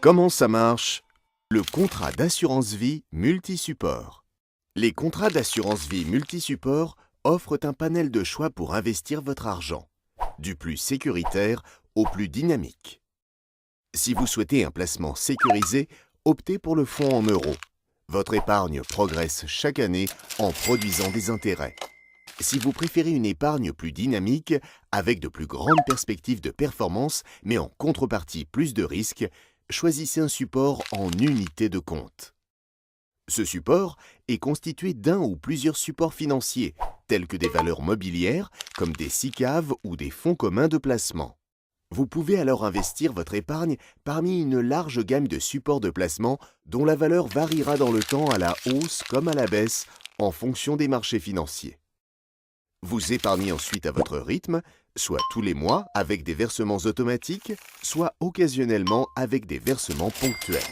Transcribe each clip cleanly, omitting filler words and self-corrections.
Comment ça marche? Le contrat d'assurance vie multi-support. Les contrats d'assurance vie multi-support offrent un panel de choix pour investir votre argent, du plus sécuritaire au plus dynamique. Si vous souhaitez un placement sécurisé, optez pour le fonds en euros. Votre épargne progresse chaque année en produisant des intérêts. Si vous préférez une épargne plus dynamique, avec de plus grandes perspectives de performance, mais en contrepartie plus de risques, choisissez un support en unité de compte. Ce support est constitué d'un ou plusieurs supports financiers, tels que des valeurs mobilières, comme des SICAV ou des fonds communs de placement. Vous pouvez alors investir votre épargne parmi une large gamme de supports de placement dont la valeur variera dans le temps à la hausse comme à la baisse en fonction des marchés financiers. Vous épargnez ensuite à votre rythme, soit tous les mois avec des versements automatiques, soit occasionnellement avec des versements ponctuels.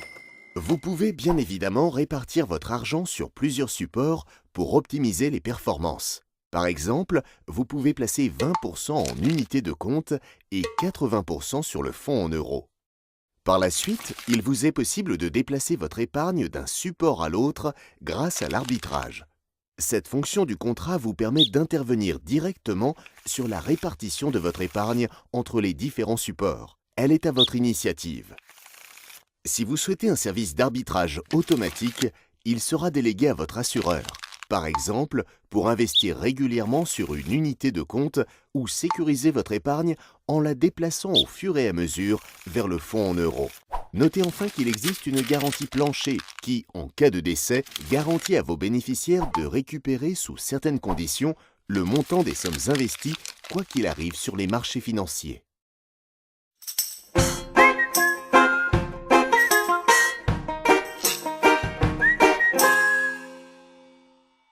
Vous pouvez bien évidemment répartir votre argent sur plusieurs supports pour optimiser les performances. Par exemple, vous pouvez placer 20% en unité de compte et 80% sur le fonds en euros. Par la suite, il vous est possible de déplacer votre épargne d'un support à l'autre grâce à l'arbitrage. Cette fonction du contrat vous permet d'intervenir directement sur la répartition de votre épargne entre les différents supports. Elle est à votre initiative. Si vous souhaitez un service d'arbitrage automatique, il sera délégué à votre assureur. Par exemple, pour investir régulièrement sur une unité de compte ou sécuriser votre épargne en la déplaçant au fur et à mesure vers le fonds en euros. Notez enfin qu'il existe une garantie plancher qui, en cas de décès, garantit à vos bénéficiaires de récupérer sous certaines conditions le montant des sommes investies, quoi qu'il arrive sur les marchés financiers.